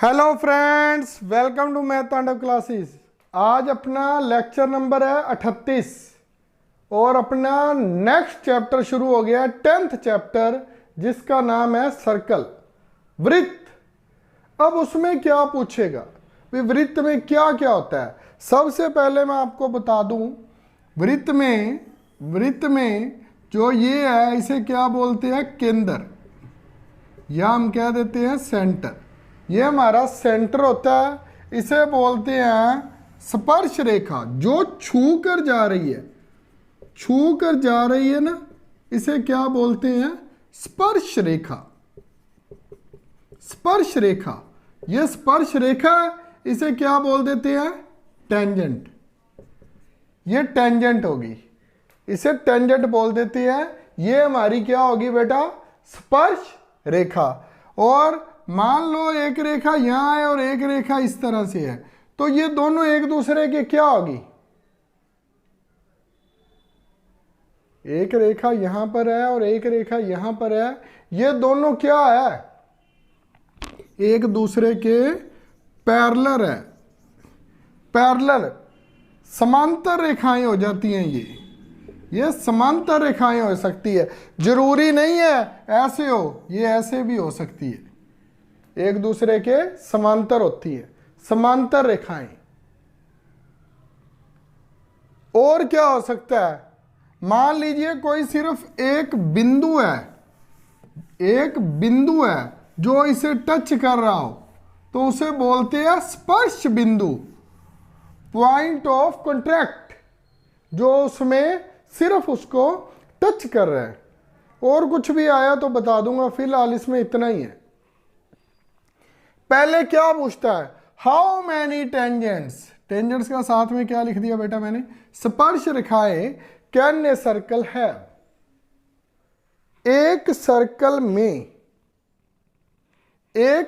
Hello friends, welcome to math Tandav classes. आज अपना lecture number है 38 और अपना नेक्स्ट चैप्टर शुरू हो गया, 10th चैप्टर, जिसका नाम है सर्कल, वृत्त। अब उसमें क्या पूछेगा, वृत्त में क्या क्या होता है। सबसे पहले मैं आपको बता दूं, वृत्त में जो ये है इसे क्या बोलते हैं, केंद्र, या हम कह देते हैं सेंटर। ये हमारा सेंटर होता है, इसे बोलते हैं स्पर्श रेखा। जो छू कर जा रही है ना, इसे क्या बोलते हैं, स्पर्श रेखा। स्पर्श रेखा, ये स्पर्श रेखा, इसे क्या बोल देते हैं, टेंजेंट। ये टेंजेंट होगी, इसे टेंजेंट बोल देते हैं। ये हमारी क्या होगी बेटा, स्पर्श रेखा। और मान लो एक रेखा यहां है और एक रेखा इस तरह से है, तो ये दोनों एक दूसरे के क्या होगी, एक रेखा यहां पर है और एक रेखा यहां पर है, ये दोनों क्या है, एक दूसरे के पैरेलल है। पैरेलल, समांतर रेखाएं हो जाती हैं। ये समांतर रेखाएं हो सकती है, जरूरी नहीं है ऐसे हो, ये ऐसे भी हो सकती है, एक दूसरे के समांतर होती है, समांतर रेखाएं। और क्या हो सकता है, मान लीजिए कोई सिर्फ एक बिंदु है जो इसे टच कर रहा हो, तो उसे बोलते हैं स्पर्श बिंदु, पॉइंट ऑफ कॉन्टैक्ट, जो उसमें सिर्फ उसको टच कर रहा है। और कुछ भी आया तो बता दूंगा, फिलहाल इसमें इतना ही है। पहले क्या पूछता है, हाउ मैनी टेंजेंट्स, टेंजेंट्स का साथ में क्या लिख दिया बेटा मैंने, स्पर्श रेखाएं कैन ए सर्कल है। एक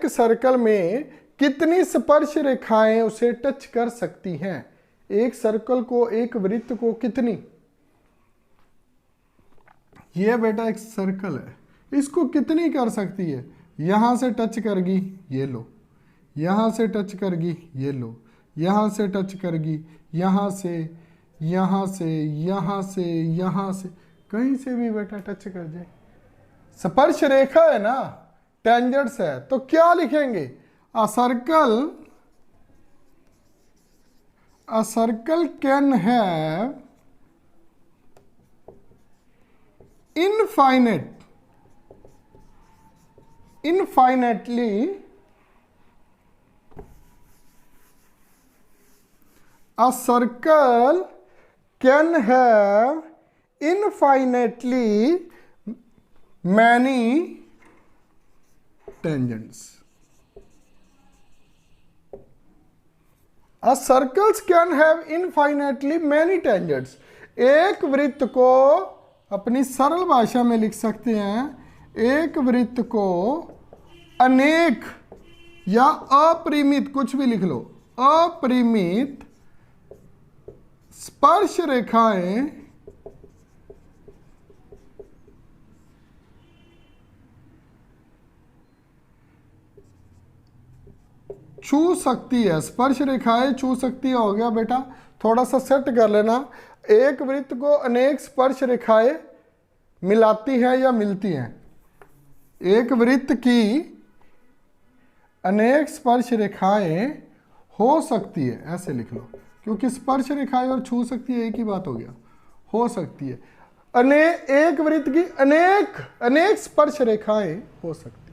सर्कल में कितनी स्पर्श रेखाएं उसे टच कर सकती हैं, एक सर्कल को, एक वृत्त को कितनी। ये बेटा एक सर्कल है, इसको कितनी कर सकती है, यहां से टच करेगी, ये लो, यहां से टच करेगी, ये लो, यहां से टच करेगी, यहां से, यहां से, यहां से, यहां से, कहीं से भी बेटा टच कर जाए, स्पर्श रेखा है ना, टेंजेंट्स है। तो क्या लिखेंगे, a circle can have infinitely a circle can have infinitely many tangents. A circles can have infinitely many tangents. एक वृत्त को अपनी सरल भाषा में लिख सकते हैं, एक वृत्त को अनेक या अपरिमित, कुछ भी लिख लो, अपरिमित स्पर्श रेखाएं छू सकती है। स्पर्श रेखाएं छू सकती है, हो गया बेटा, थोड़ा सा सेट कर लेना। एक वृत्त को अनेक स्पर्श रेखाएं मिलाती हैं या मिलती हैं, एक वृत्त की अनेक स्पर्श रेखाएं हो सकती है, ऐसे लिख लो, क्योंकि स्पर्श रेखाएं और छू सकती है एक ही बात हो गया, हो सकती है। एक वृत्त की अनेक स्पर्श रेखाएं हो सकती है।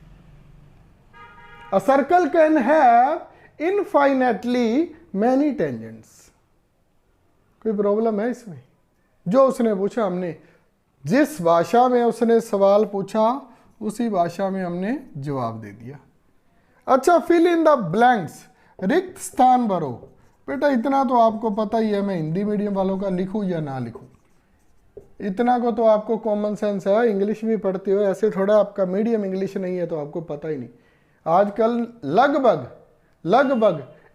A circle can have infinitely many tangents. कोई प्रॉब्लम है इसमें, जो उसने पूछा हमने, जिस भाषा में उसने सवाल पूछा उसी भाषा में हमने जवाब दे दिया। अच्छा, फिल इन द ब्लैंक्स, रिक्त स्थान भरो। बेटा इतना तो आपको पता ही है, मैं हिंदी मीडियम वालों का लिखूं या ना लिखूं, इतना को तो आपको कॉमन सेंस है, इंग्लिश भी पढ़ते हो, ऐसे थोड़ा आपका मीडियम इंग्लिश नहीं है तो आपको पता ही नहीं। आजकल लगभग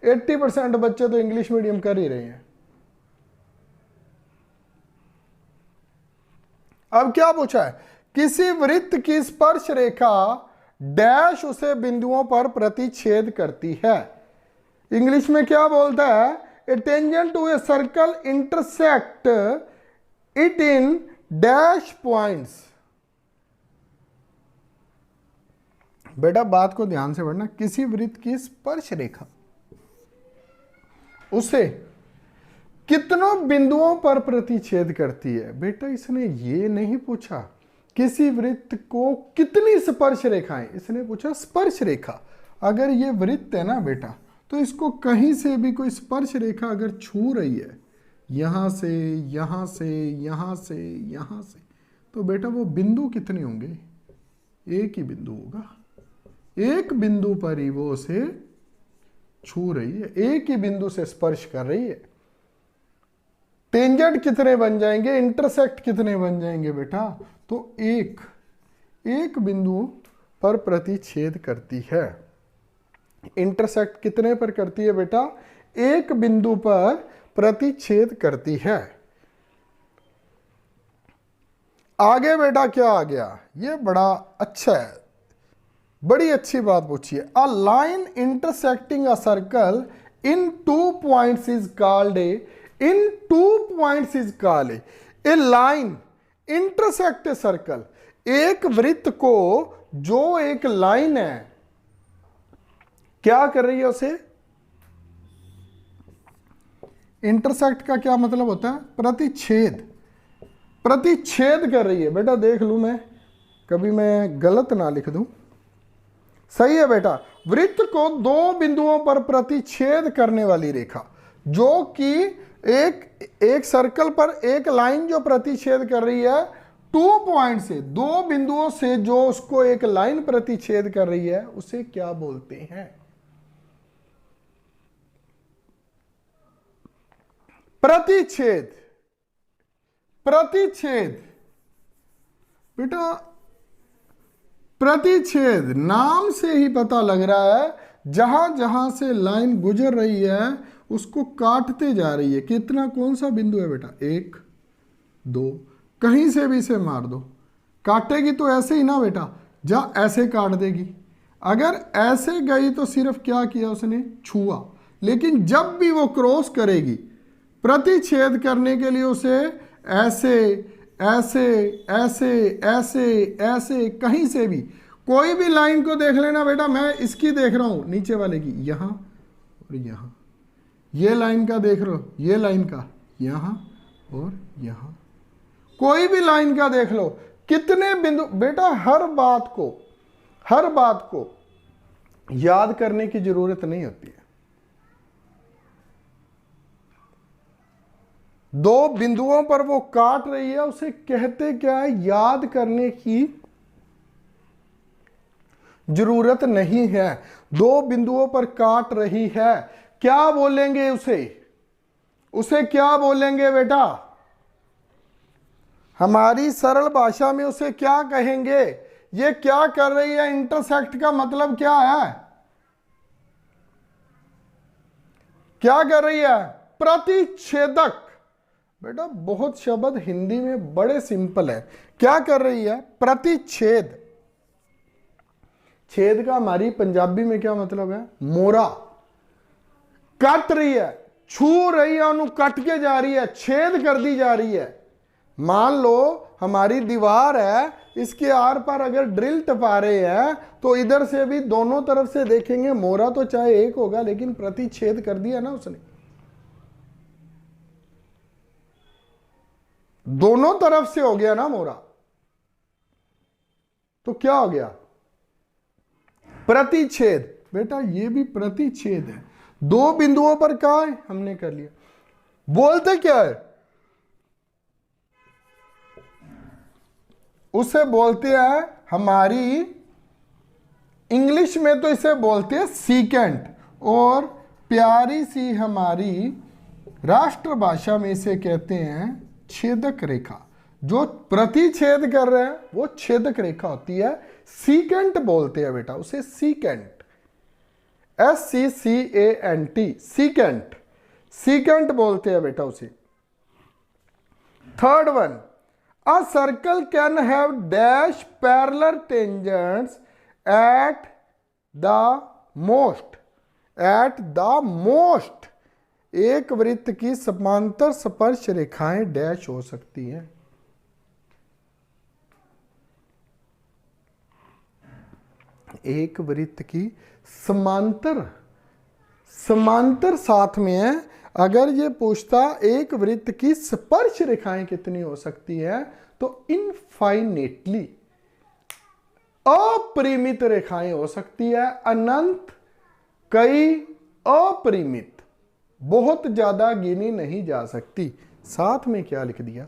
80% बच्चे तो इंग्लिश मीडियम कर ही रहे हैं। अब क्या पूछा है, किसी वृत्त की स्पर्श रेखा डैश उसे बिंदुओं पर प्रतिच्छेद करती है। इंग्लिश में क्या बोलता है? A tangent to a circle intersect it in dash points. बेटा बात को ध्यान से पढ़ना। किसी वृत्त की स्पर्श रेखा उसे कितनों बिंदुओं पर प्रतिच्छेद करती है। बेटा इसने ये नहीं पूछा किसी वृत्त को कितनी स्पर्श रेखाएं, इसने पूछा स्पर्श रेखा। अगर ये वृत्त है ना बेटा, तो इसको कहीं से भी कोई स्पर्श रेखा अगर छू रही है, यहां से यहां से यहां से यहां से, तो बेटा वो बिंदु कितने होंगे? एक ही बिंदु होगा। एक बिंदु पर ही वो उसे छू रही है, एक ही बिंदु से स्पर्श कर रही है। टेंजेंट कितने बन जाएंगे? इंटरसेक्ट कितने बन जाएंगे बेटा? तो एक बिंदु पर प्रतिच्छेद करती है। इंटरसेक्ट कितने पर करती है बेटा? एक बिंदु पर प्रतिच्छेद करती है। आगे बेटा क्या आ गया? ये बड़ा अच्छा है, बड़ी अच्छी बात पूछी है। A line intersecting a circle in 2 points is called in 2 points is called a line intersect a circle. एक वृत्त को जो एक लाइन है क्या कर रही है? उसे इंटरसेक्ट का क्या मतलब होता है? प्रतिच्छेद, प्रतिच्छेद कर रही है। बेटा देख लूं मैं, कभी मैं गलत ना लिख दूं। सही है बेटा। वृत्त को 2 बिंदुओं पर प्रतिच्छेद करने वाली रेखा, जो कि एक सर्कल पर एक लाइन जो प्रतिच्छेद कर रही है 2 पॉइंट से, 2 बिंदुओं से जो उसको एक लाइन प्रतिच्छेद कर रही है, उसे क्या बोलते हैं? प्रतिच्छेद। प्रतिच्छेद बेटा, प्रतिच्छेद नाम से ही पता लग रहा है, जहां जहां से लाइन गुजर रही है उसको काटते जा रही है। कितना, कौन सा बिंदु है बेटा? 1 2, कहीं से भी इसे मार दो, काटेगी तो ऐसे ही ना बेटा, जा ऐसे काट देगी। अगर ऐसे गई तो सिर्फ क्या किया उसने? छुआ। लेकिन जब भी वो क्रॉस करेगी प्रतिच्छेद करने के लिए उसे ऐसे ऐसे ऐसे ऐसे ऐसे, कहीं से भी कोई भी लाइन को देख लेना बेटा। मैं इसकी देख रहा हूं, नीचे वाले की, यहां और यहां। ये लाइन का देख रहे हो, ये लाइन का यहां और यहां। कोई भी लाइन का देख लो, कितने बिंदु बेटा। हर बात को याद करने की जरूरत नहीं होती है। 2 बिंदुओं पर वो काट रही है, उसे कहते क्या है? याद करने की जरूरत नहीं है। 2 बिंदुओं पर काट रही है, क्या बोलेंगे उसे? उसे क्या बोलेंगे बेटा? हमारी सरल भाषा में उसे क्या कहेंगे? ये क्या कर रही है? इंटरसेक्ट का मतलब क्या है? क्या कर रही है? प्रतिच्छेदक। बेटा बहुत शब्द हिंदी में बड़े सिंपल है। क्या कर रही है? प्रतिच्छेद। छेद का हमारी पंजाबी में क्या मतलब है? मोरा। कट रही है, छू रही है, उन्हें कट के जा रही है, छेद कर दी जा रही है। मान लो हमारी दीवार है, इसके आर पार अगर ड्रिल टपा रहे हैं तो इधर से भी दोनों तरफ से देखेंगे, मोरा तो चाहे एक होगा लेकिन प्रतिच्छेद कर दिया ना उसने। दोनों तरफ से हो गया ना मोरा, तो क्या हो गया? प्रतिच्छेद। बेटा ये भी प्रतिच्छेद है। 2 बिंदुओं पर कहा है, हमने कर लिया। बोलते क्या है? उसे बोलते हैं, हमारी इंग्लिश में तो इसे बोलते हैं सीकेंट, और प्यारी सी हमारी राष्ट्रभाषा में इसे कहते हैं छेदक रेखा। जो प्रतिच्छेद कर रहे हैं वो छेदक रेखा होती है, सीकेंट बोलते हैं बेटा उसे। सीकेंट, SCCANT, सीकेंट, सीकेंट बोलते हैं बेटा उसे। Third one, a circle can have dash parallel tangents at the most, at the most एक वृत्त की समांतर स्पर्श रेखाएं डैश हो सकती हैं। एक वृत्त की समांतर, समांतर साथ में है। अगर ये पूछता एक वृत्त की स्पर्श रेखाएं कितनी हो सकती है, तो इनफाइनेटली, अपरिमित रेखाएं हो सकती है, अनंत, कई, अपरिमित, बहुत ज्यादा गिनी नहीं जा सकती। साथ में क्या लिख दिया,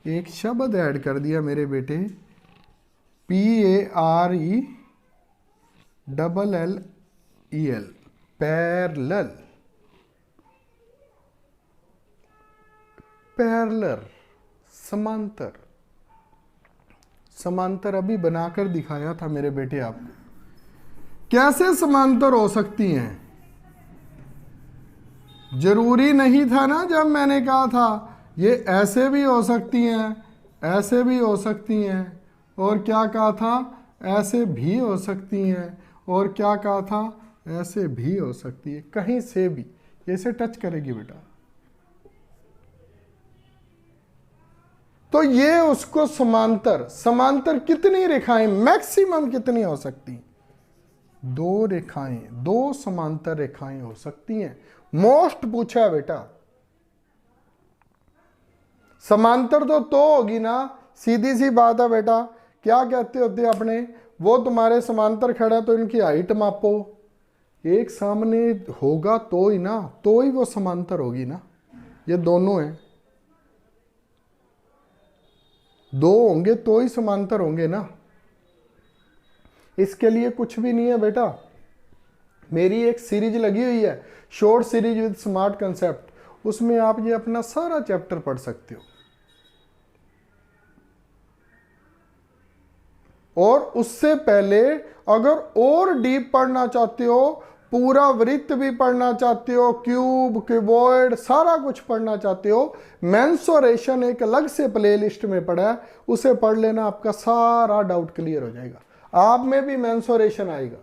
एक शब्द ऐड कर दिया मेरे बेटे, PARELLEL, पैरेलल, पैरेलल, समांतर। समांतर अभी बनाकर दिखाया था मेरे बेटे आपको, कैसे समांतर हो सकती हैं। जरूरी नहीं था ना, जब मैंने कहा था ये ऐसे भी हो सकती हैं, ऐसे भी हो सकती हैं, और क्या कहा था, ऐसे भी हो सकती हैं, और क्या कहा था, ऐसे भी हो सकती है, कहीं से भी ऐसे टच करेगी बेटा। तो ये उसको समांतर, समांतर कितनी रेखाएं मैक्सिमम कितनी हो सकती, दो रेखाएं, दो समांतर रेखाएं हो सकती हैं। मोस्ट पूछा है बेटा, समांतर तो होगी ना, सीधी सी बात है बेटा। क्या कहते होते अपने, वो तुम्हारे समांतर खड़ा तो इनकी हाइट मापो, एक सामने होगा तो ही ना, तो ही वो समांतर होगी ना। ये दोनों हैं, दो होंगे तो ही समांतर होंगे ना। इसके लिए कुछ भी नहीं है बेटा, मेरी एक सीरीज लगी हुई है, short series with smart concept, उसमें आप ये अपना सारा चैप्टर पढ़ सकते हो। और उससे पहले अगर और डीप पढ़ना चाहते हो, पूरा वृत्त भी पढ़ना चाहते हो, क्यूब, क्यूबॉइड, सारा कुछ पढ़ना चाहते हो, मेंसुरेशन एक अलग से प्लेलिस्ट में पड़ा है, उसे पढ़ लेना, आपका सारा डाउट क्लियर हो जाएगा। आप में भी मेंसुरेशन आएगा।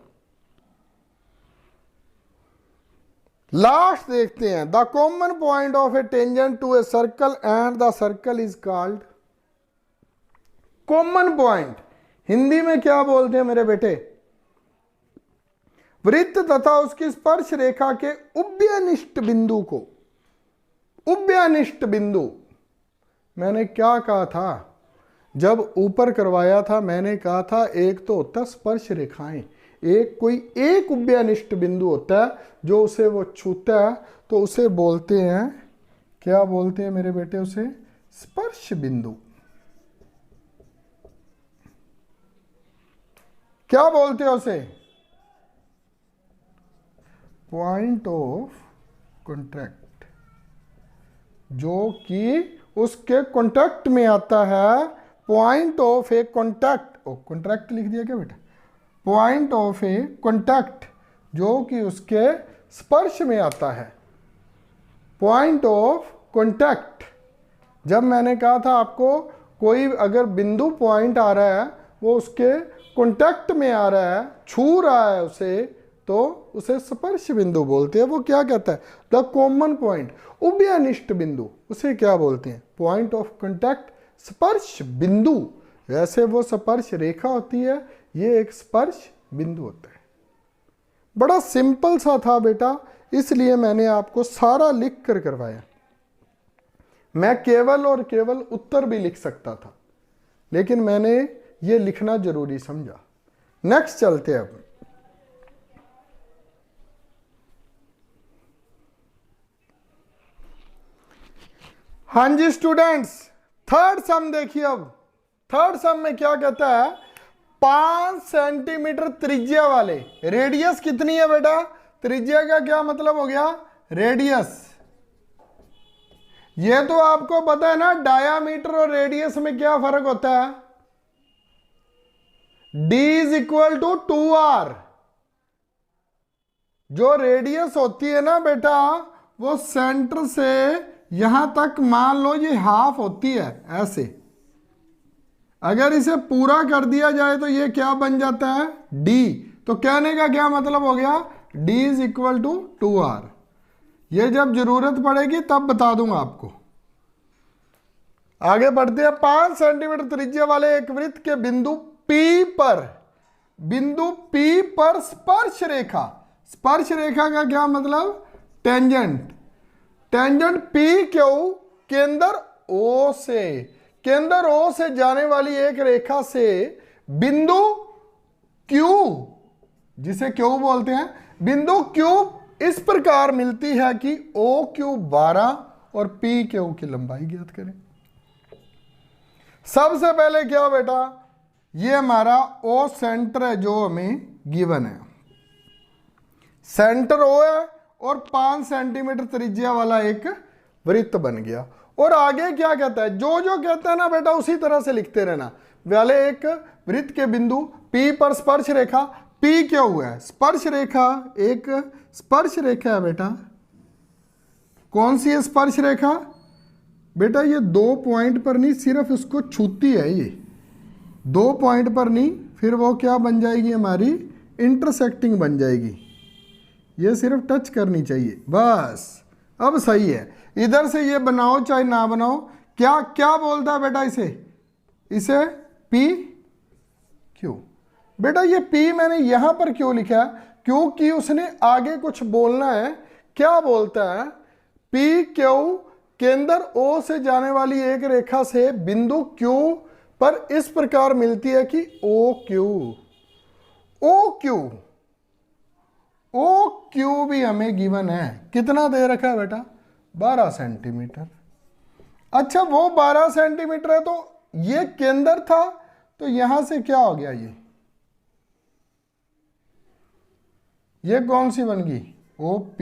लास्ट देखते हैं, the common point of a tangent to a circle and the circle is called. Common point Hindi में क्या बोलते हैं मेरे बेटे, वृत्त तथा उसकी स्पर्श रेखा के उभयनिष्ठ बिंदु को, उभयनिष्ठ बिंदु। मैंने क्या कहा था जब ऊपर करवाया था, मैंने कहा था एक तो होता स्पर्श रेखाएं, एक कोई एक उभयनिष्ठ बिंदु होता है जो उसे वो छूता है, तो उसे बोलते हैं, क्या बोलते हैं मेरे बेटे, उसे स्पर्श बिंदु। क्या बोलते हैं उसे, पॉइंट ऑफ कॉन्टैक्ट, जो कि उसके कॉन्टैक्ट में आता है, point of A contact, contract लिख दिया क्या बेटा, पॉइंट ऑफ ए कॉन्टैक्ट, जो कि उसके स्पर्श में आता है, पॉइंट ऑफ कॉन्टैक्ट। जब मैंने कहा था आपको, कोई अगर बिंदु पॉइंट आ रहा है, वो उसके कॉन्टैक्ट में आ रहा है, छू रहा है उसे, तो उसे स्पर्श बिंदु बोलते हैं। वो क्या कहता है, द कॉमन पॉइंट, उभयनिष्ठ बिंदु, उसे क्या बोलते हैं, पॉइंट ऑफ कॉन्टैक्ट, स्पर्श बिंदु। वैसे वो स्पर्श रेखा होती है, ये एक स्पर्श बिंदु होता है। बड़ा सिंपल सा था बेटा, इसलिए मैंने आपको सारा लिख कर करवाया। मैं केवल और केवल उत्तर भी लिख सकता था, लेकिन मैंने ये लिखना जरूरी समझा। नेक्स्ट चलते हैं अब। हाँ जी स्टूडेंट्स, थर्ड सम देखिए। अब थर्ड सम में क्या कहता है, 5 सेंटीमीटर त्रिज्या वाले, रेडियस कितनी है बेटा, त्रिज्या का क्या मतलब हो गया, रेडियस। ये तो आपको पता है ना, डायामीटर और रेडियस में क्या फर्क होता है, d is equal to 2r। जो रेडियस होती है ना बेटा, वो सेंटर से यहां तक मान लो ये हाफ होती है, ऐसे अगर इसे पूरा कर दिया जाए तो ये क्या बन जाता है, डी। तो कहने का क्या मतलब हो गया, D is equal to 2r। ये जब जरूरत पड़ेगी तब बता दूंगा आपको। आगे बढ़ते हैं। 5 सेंटीमीटर त्रिज्या वाले एक वृत्त के बिंदु P पर स्पर्श रेखा, स्पर्श रेखा का क्या मतलब, टेंजेंट, टेंजेंट पी क्यू केंद्र O से, केंद्र O से जाने वाली एक रेखा से बिंदु Q, जिसे Q बोलते हैं, बिंदु Q इस प्रकार मिलती है कि OQ 12 और PQ की लंबाई ज्ञात करें। सबसे पहले क्या बेटा, ये हमारा O सेंटर है जो हमें गिवन है, सेंटर O है और 5 सेंटीमीटर त्रिज्या वाला एक वृत्त बन गया। और आगे क्या कहता है, जो जो कहता है ना बेटा उसी तरह से लिखते रहना। वाले एक वृत्त के बिंदु P पर स्पर्श रेखा, P क्या हुआ है, स्पर्श रेखा, एक स्पर्श रेखा है बेटा। कौन सी है स्पर्श रेखा बेटा, ये 2 पॉइंट पर नहीं, सिर्फ उसको छूती है, ये 2 पॉइंट पर नहीं, फिर वो क्या बन जाएगी हमारी, इंटरसेक्टिंग बन जाएगी। ये सिर्फ टच करनी चाहिए बस। अब सही है, इधर से ये बनाओ चाहे ना बनाओ, क्या क्या बोलता है बेटा इसे, इसे P Q। बेटा ये P मैंने यहां पर क्यों लिखा है, क्योंकि उसने आगे कुछ बोलना है। क्या बोलता है, P Q केंद्र O से जाने वाली एक रेखा से बिंदु Q पर इस प्रकार मिलती है कि OQ भी हमें गिवन है। कितना दे रखा है बेटा, 12 सेंटीमीटर। अच्छा वो 12 सेंटीमीटर है, तो ये केंद्र था, तो यहां से क्या हो गया, ये कौन सी बन गई, OP।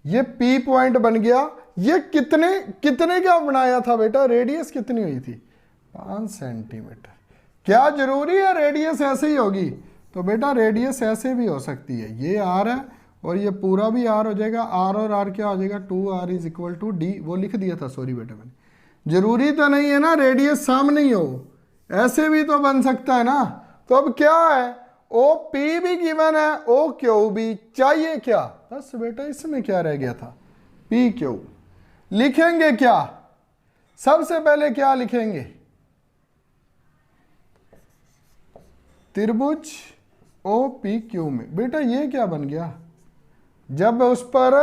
ये P पॉइंट बन गया। ये कितने का बनाया था बेटा, रेडियस कितनी हुई थी, 5 सेंटीमीटर। क्या जरूरी है रेडियस ऐसे ही होगी, तो बेटा रेडियस ऐसे भी हो सकती है। ये R है और ये पूरा भी R हो जाएगा। R और R क्या हो जाएगा, 2R is equal to D। वो लिख दिया था, सॉरी बेटा मैंने, जरूरी तो नहीं है ना रेडियस सामने ही हो, ऐसे भी तो बन सकता है ना। तो अब क्या है, OP भी गिवन है, OQ भी, चाहिए क्या, बस बेटा इसमें क्या रह गया था, PQ। लिखेंगे क्या, सबसे पहले क्या लिखेंगे, त्रिभुज OPQ में। बेटा ये क्या बन गया, जब उस पर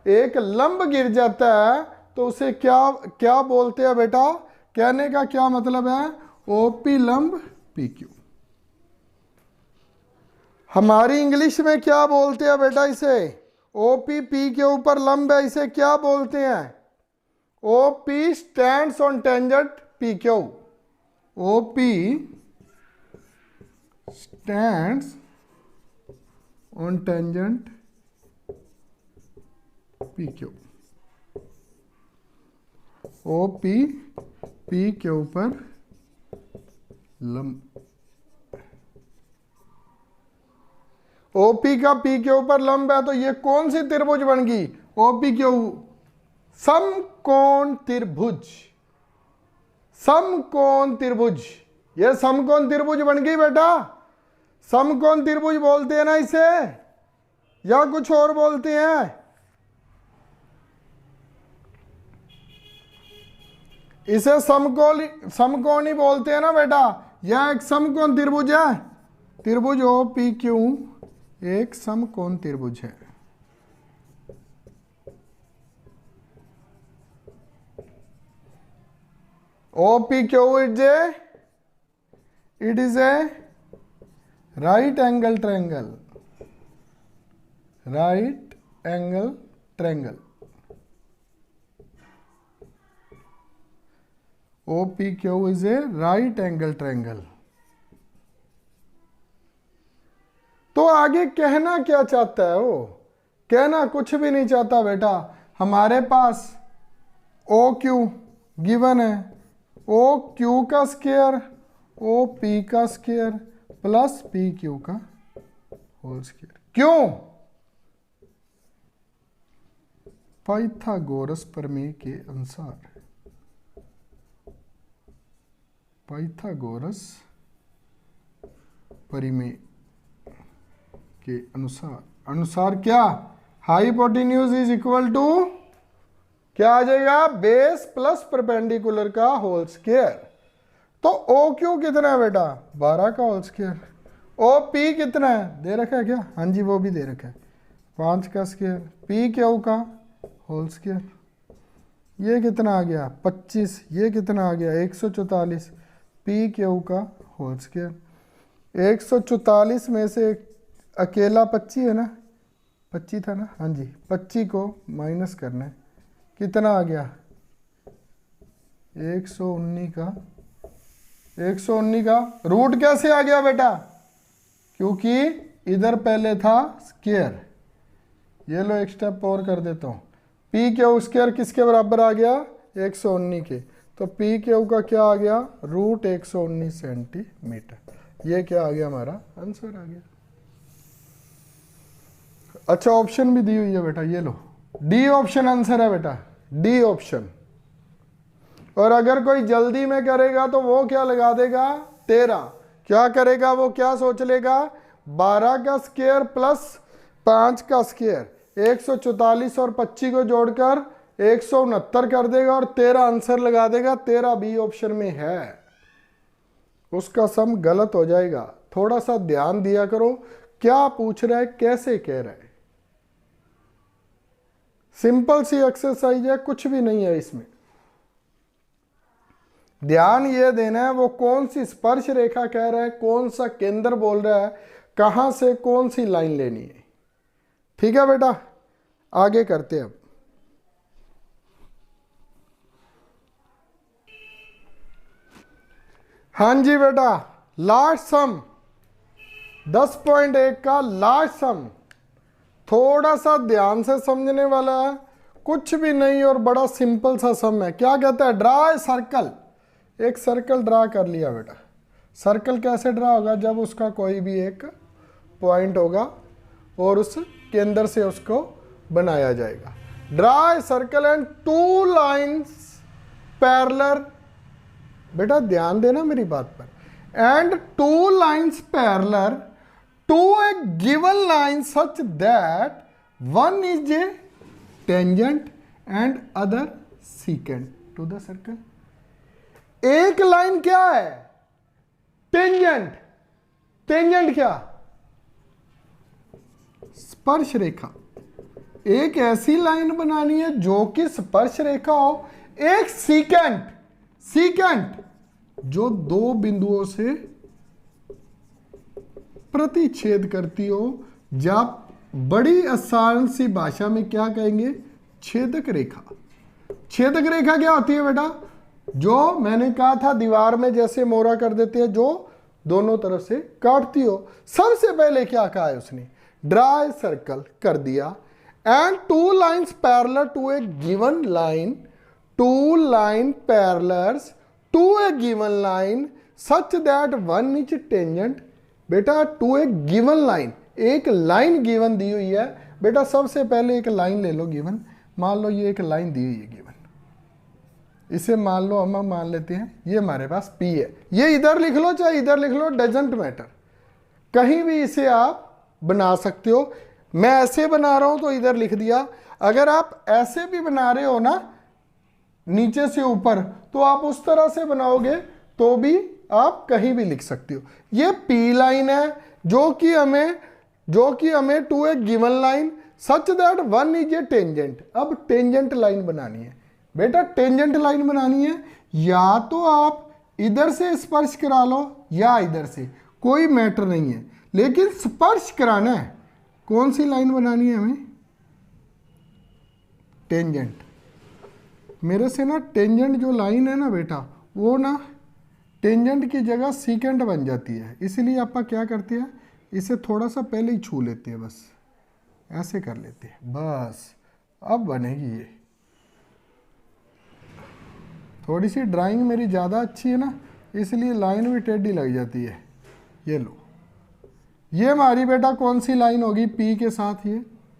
एक लंब गिर जाता है तो उसे क्या क्या बोलते हैं बेटा, कहने का क्या मतलब है, OP लंब PQ। हमारी इंग्लिश में क्या बोलते हैं बेटा इसे, OP P के ऊपर लंब है, इसे क्या बोलते हैं, OP stands on tangent PQ। OP stands on tangent PQ। OP P के ऊपर लंब, OP का P के ऊपर लंब है, तो ये कौन सी त्रिभुज बन गई, OPQ समकोण त्रिभुज, समकोण त्रिभुज। ये समकोण त्रिभुज बन गई बेटा। समकोण त्रिभुज बोलते हैं ना इसे, या कुछ और बोलते हैं, इसे समकोण ही बोलते हैं ना बेटा। यह एक समकोण त्रिभुज है, त्रिभुज OPQ एक समकोण त्रिभुज है। OPQ it is a right angle triangle, right angle triangle। OPQ is a right angle triangle। तो आगे कहना क्या चाहता है वो, कहना कुछ भी नहीं चाहता बेटा। हमारे पास OQ गिवन है, OQ का स्क्वायर OP का स्क्वायर प्लस PQ का होल स्क्वायर। क्यों, पाइथागोरस प्रमेय के अनुसार। पाइथागोरस परिमेय के अनुसार क्या हाइपोटेन्यूज इज इक्वल टू क्या आ जाएगा, बेस प्लस परपेंडिकुलर का होल स्क्वायर। तो ओ क्यू कितना है बेटा, 12 का होल स्क्वायर। ओ पी कितना है दे रखा है क्या, हाँ जी वो भी दे रखा है, 5 का स्क्वायर। पी क्यू का होल स्क्वायर, ये कितना आ गया 25, ये कितना आ गया 144, पी क्यू का होल स्क्वायर। 144 में से अकेला 25 है ना, 25 था ना, हाँ जी 25 को माइनस करना है, कितना आ गया 119 का। 119 का रूट कैसे आ गया बेटा, क्योंकि इधर पहले था स्क्वायर। ये लो एक स्टेप और कर देता हूँ, पी क्यू स्क्वायर किसके बराबर आ गया 119 के, तो पी क्यू का क्या आ गया रूट 119 सेंटीमीटर। ये क्या आ गया हमारा आंसर आ गया। अच्छा ऑप्शन भी दी हुई है बेटा, ये लो डी ऑप्शन आंसर है बेटा, डी ऑप्शन। और अगर कोई जल्दी में करेगा तो वो क्या लगा देगा 13, क्या करेगा वो क्या सोच लेगा 12 का स्क्वायर प्लस 5 का स्क्वायर, 144 और 25 को जोड़कर 169 कर देगा और 13 आंसर लगा देगा। 13 बी ऑप्शन में है, उसका सम गलत हो जाएगा। थोड़ा सा ध्यान दिया करो क्या पूछ रहा है कैसे कह रहा है। सिंपल सी एक्सरसाइज है, कुछ भी नहीं है इसमें। ध्यान ये देना है वो कौन सी स्पर्श रेखा कह रहा है, कौन सा केंद्र बोल रहा है, कहां से कौन सी लाइन लेनी है। ठीक है बेटा, आगे करते हैं अब। हाँ जी बेटा, लास्ट सम 10.1 का लास्ट सम थोड़ा सा ध्यान से समझने वाला है, कुछ भी नहीं और बड़ा सिंपल सा सम है। क्या कहता है, ड्रा ए सर्कल। एक सर्कल ड्रा कर लिया बेटा। सर्कल कैसे ड्रा होगा, जब उसका कोई भी एक पॉइंट होगा और उस केंद्र से उसको बनाया जाएगा। Draw a circle and 2 lines parallel, बेटा ध्यान देना मेरी बात पर, and 2 lines parallel to a given line such that one is a tangent and other secant to the circle। एक लाइन क्या है टेंजेंट, टेंजेंट क्या स्पर्श रेखा। एक ऐसी लाइन बनानी है जो कि स्पर्श रेखा हो, एक सीकेंट, सीकेंट जो 2 बिंदुओं से प्रतिच्छेद करती हो, जब बड़ी आसान सी भाषा में क्या कहेंगे छेदक रेखा। छेदक रेखा क्या होती है बेटा, जो मैंने कहा था दीवार में जैसे मोरा कर देते हैं, जो दोनों तरफ से काटती हो। सबसे पहले क्या कहा है उसने, ड्रा ए सर्कल कर दिया and 2 lines parallel to a given line, 2 line parallels to a given line such that one is tangent. बेटा टू ए गिवन लाइन, एक लाइन गिवन दी हुई है बेटा। सबसे पहले एक लाइन ले लो गिवन, मान लो ये एक लाइन दी हुई है गिवन, इसे मान लो हम मान लेते हैं ये हमारे पास P है। ये इधर लिख लो चाहे इधर लिख लो, डजेंट मैटर, कहीं भी इसे आप बना सकते हो। मैं ऐसे बना रहा हूं तो इधर लिख दिया, अगर आप ऐसे भी बना रहे हो ना नीचे से ऊपर, तो आप उस तरह से बनाओगे तो भी आप कहीं भी लिख सकते हो। ये P लाइन है जो कि हमें to a given line such that one is a tangent. अब टेंजेंट लाइन बनानी है बेटा, टेंजेंट लाइन बनानी है, या तो आप इधर से स्पर्श करा लो या इधर से, कोई मैटर नहीं है, लेकिन स्पर्श कराना है। कौन सी लाइन बनानी है हमें, टेंजेंट। मेरे से ना टेंजेंट जो लाइन है ना बेटा, वो ना टेंजेंट की जगह सीकेंट बन जाती है, इसलिए आप क्या करते हैं, इसे थोड़ा सा पहले ही छू लेते हैं, बस ऐसे कर लेते हैं, बस अब बनेगी ये। थोड़ी सी ड्राइंग मेरी ज़्यादा अच्छी है ना, इसलिए लाइन भी टेढ़ी लग जाती है। ये लो, ये हमारी बेटा कौन सी लाइन होगी, P के साथ ये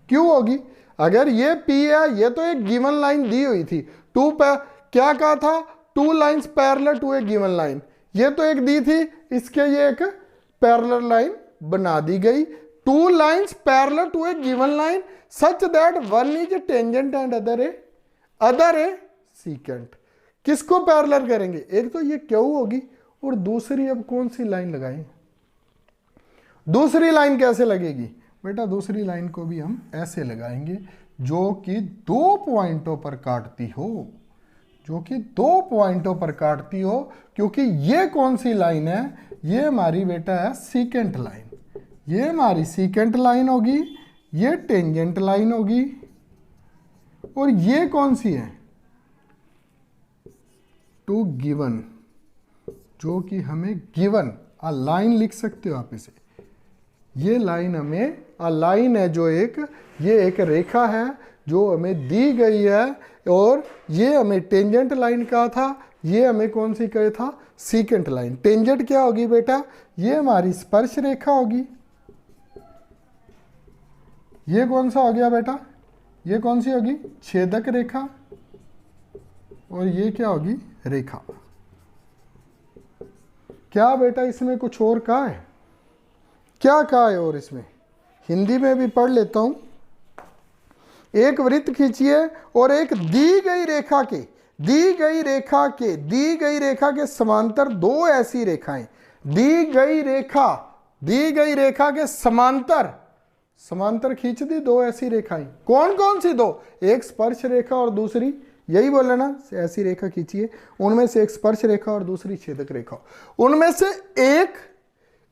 क्यों होगी। अगर ये P है, ये तो एक गिवन लाइन दी हुई थी, क्या कहा था, 2 lines parallel to a given line. ये तो एक दी थी, इसके ये एक पैरेलल लाइन बना दी गई। Two lines parallel to a given line such that one is tangent and other a secant. किसको पैरेलल करेंगे? एक तो ये क्यू होगी और दूसरी अब कौन सी लाइन लगाएं? दूसरी लाइन कैसे लगेगी बेटा? दूसरी लाइन को भी हम ऐसे लगाएंगे जो कि 2 पॉइंटों पर काटती हो, जो कि 2 पॉइंटों पर काटती हो, क्योंकि ये कौन सी लाइन है? ये हमारी बेटा है सीकेंट लाइन। ये हमारी सीकेंट लाइन होगी, ये टेंजेंट लाइन होगी, और ये कौन सी है? टू गिवन, जो कि हमें गिवन अ लाइन लिख सकते हो आप इसे। ये लाइन हमें अ लाइन है, जो ये एक रेखा है जो हमें दी गई है, और ये हमें टेंजेंट लाइन कहा था, ये हमें कौन सी कहा था? Secant line. टेंजेंट क्या होगी बेटा? ये हमारी स्पर्श रेखा होगी। ये कौन सा हो गया बेटा? ये कौन सी होगी? छेदक रेखा। और ये क्या होगी? रेखा। क्या बेटा इसमें कुछ और कहा है? क्या कहा है और इसमें? हिंदी में भी पढ़ लेता हूं। एक वृत्त खींचिए और एक दी गई रेखा के समांतर दो ऐसी रेखाएं। दी गई रेखा के समांतर खींच दी दो ऐसी रेखाएं। कौन कौन सी दो? एक स्पर्श रेखा और दूसरी, यही बोला ना, ऐसी रेखा खींचिए, उनमें से एक स्पर्श रेखा और दूसरी छेदक रेखा। उनमें से एक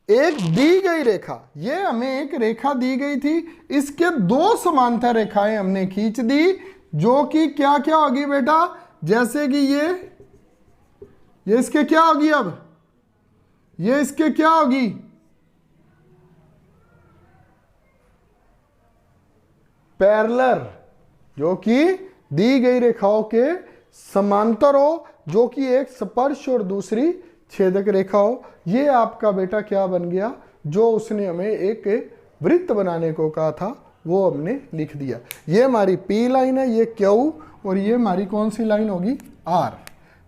दी गई रेखा, ये हमें एक रेखा दी गई थी, इसके दो समांतर रेखाएं हमने खींच दी, जो कि क्या क्या होगी बेटा? जैसे कि ये इसके क्या होगी? अब ये इसके क्या होगी? पैरेलल, जो कि दी गई रेखाओं के समांतर हो, जो कि एक स्पर्श और दूसरी छेदक रेखा हो। ये आपका बेटा क्या बन गया? जो उसने हमें एक वृत्त बनाने को कहा था वो हमने लिख दिया। ये हमारी पी लाइन है, ये क्यू, और ये हमारी कौन सी लाइन होगी? R.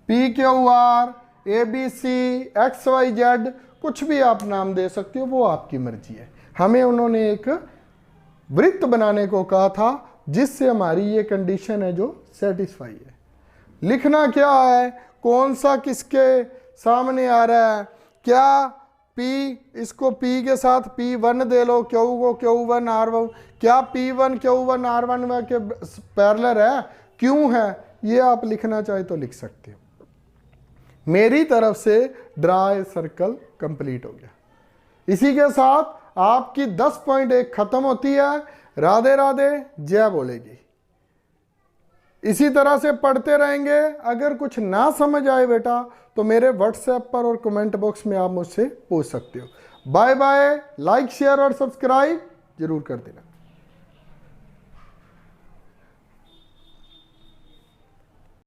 P Q R, A B C, X Y Z, कुछ भी आप नाम दे सकते हो, वो आपकी मर्जी है। हमें उन्होंने एक वृत्त बनाने को कहा था, जिससे हमारी ये कंडीशन है जो सेटिस्फाई है। लिखना क्या है? कौन सा किसके सामने आ रहा है? क्या P, इसको P के साथ P1 दे लो, Q को Q1 R1, क्या P1 Q1 R1 के पैरेलल है? क्यों है? ये आप लिखना चाहे तो लिख सकते हो। मेरी तरफ से ड्रा ए सर्कल कंप्लीट हो गया। इसी के साथ आपकी 10.1 खत्म होती है। राधे राधे, जय बोलेगी। इसी तरह से पढ़ते रहेंगे। अगर कुछ ना समझ आए बेटा तो मेरे व्हाट्सएप पर और कमेंट बॉक्स में आप मुझसे पूछ सकते हो। Bye bye. लाइक शेयर और सब्सक्राइब जरूर कर देना।